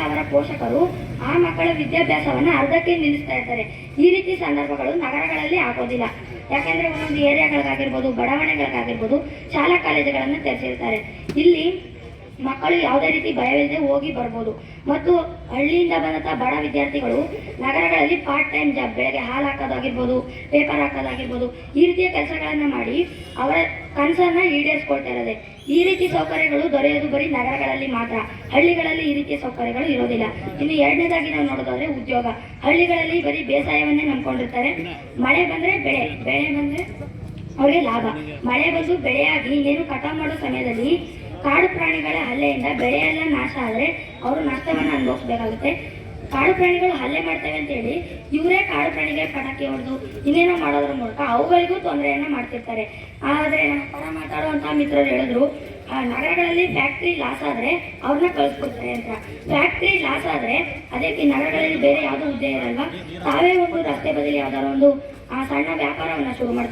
ಅವರ ಪೋಷಕರು ಆ ಮಕ್ಕಳ ವಿದ್ಯಾಭ್ಯಾಸವನ್ನ ಅರ್ಧಕ್ಕೆ ನಿಲ್ಲಿಸ್ತಾ ಇರ್ತಾರೆ. ಈ ರೀತಿ ಸಂದರ್ಭಗಳು ನಗರಗಳಲ್ಲಿ ಆಗೋದಿಲ್ಲ. ಯಾಕಂದ್ರೆ ಒಂದೊಂದು ಏರಿಯಾಗಳಿಗಾಗಿರ್ಬೋದು, ಬಡಾವಣೆಗಳಿಗಾಗಿರ್ಬೋದು ಶಾಲಾ ಕಾಲೇಜುಗಳನ್ನು ತೆರೆಸಿರ್ತಾರೆ. ಇಲ್ಲಿ ಮಕ್ಕಳು ಯಾವುದೇ ರೀತಿ ಭಯವಿಲ್ಲದೆ ಹೋಗಿ ಬರ್ಬೋದು. ಮತ್ತು ಹಳ್ಳಿಯಿಂದ ಬಂದಂತಹ ಬಡ ವಿದ್ಯಾರ್ಥಿಗಳು ನಗರಗಳಲ್ಲಿ ಪಾರ್ಟ್ ಟೈಮ್ ಜಾಬ್, ಬೆಳಗ್ಗೆ ಹಾಲು ಹಾಕೋದಾಗಿರ್ಬೋದು, ಪೇಪರ್ ಹಾಕೋದಾಗಿರ್ಬೋದು, ಈ ರೀತಿಯ ಕೆಲಸಗಳನ್ನ ಮಾಡಿ ಅವರ ಕನಸನ್ನ ಈಡೇರಿಸ್ಕೊಳ್ತಾ ಇರೋದೆ. ಈ ರೀತಿ ಸೌಕರ್ಯಗಳು ದೊರೆಯೋದು ಬರೀ ನಗರಗಳಲ್ಲಿ ಮಾತ್ರ, ಹಳ್ಳಿಗಳಲ್ಲಿ ಈ ರೀತಿಯ ಸೌಕರ್ಯಗಳು ಇರೋದಿಲ್ಲ. ಇನ್ನು ಎರಡನೇದಾಗಿ ನಾವು ನೋಡೋದಾದ್ರೆ ಉದ್ಯೋಗ. ಹಳ್ಳಿಗಳಲ್ಲಿ ಬರೀ ಬೇಸಾಯವನ್ನೇ ನಂಬ್ಕೊಂಡಿರ್ತಾರೆ. ಮಳೆ ಬಂದ್ರೆ ಬೆಳೆ ಬಂದ್ರೆ ಅವ್ರಿಗೆ ಲಾಭ. ಮಳೆ ಬಂದು ಬೆಳೆಯಾಗಿ ಇನ್ನೇನು ಕಟಾವು ಮಾಡೋ ಸಮಯದಲ್ಲಿ ಕಾಡು ಪ್ರಾಣಿಗಳ ಹಲ್ಲೆಯಿಂದ ಬೆಳೆಯೆಲ್ಲ ನಾಶ ಆದರೆ ಅವರು ನಷ್ಟವನ್ನು ಅನುಭವಿಸಬೇಕಾಗುತ್ತೆ. ಕಾಡು ಪ್ರಾಣಿಗಳು ಹಲ್ಲೆ ಮಾಡ್ತೇವೆ ಅಂತ ಹೇಳಿ ಇವರೇ ಕಾಡು ಪ್ರಾಣಿಗೆ ಪಟಾಕಿ ಹೊಡೆದು ಇನ್ನೇನೋ ಮಾಡೋದ್ರ ಮೂಲಕ ಅವುಗಳಿಗೂ ತೊಂದರೆಯನ್ನ ಮಾಡ್ತಿರ್ತಾರೆ. ಆದರೆ ನಮ್ಮ ಪರ ಮಾತಾಡುವಂತಹ ಮಿತ್ರರು ಹೇಳಿದ್ರು, ನಗರಗಳಲ್ಲಿ ಫ್ಯಾಕ್ಟ್ರಿ ಲಾಸ್ ಆದರೆ ಅವ್ರನ್ನ ಕಳಿಸ್ಕೊಡ್ತಾರೆ ಅಂತ. ಫ್ಯಾಕ್ಟ್ರಿ ಲಾಸ್ ಆದರೆ ಅದಕ್ಕೆ ನಗರಗಳಲ್ಲಿ ಬೇರೆ ಯಾವುದೋ ಉದ್ಯೋಗ ಇರಲ್ವಾ, ತಾವೇ ಒಂದು ರಸ್ತೆ ಬದಿಲಿ ಯಾವ್ದಾದ್ರು ಒಂದು ಸಣ್ಣ ವ್ಯಾಪಾರವನ್ನ ಶುರು ಮಾಡ್ತಾರೆ.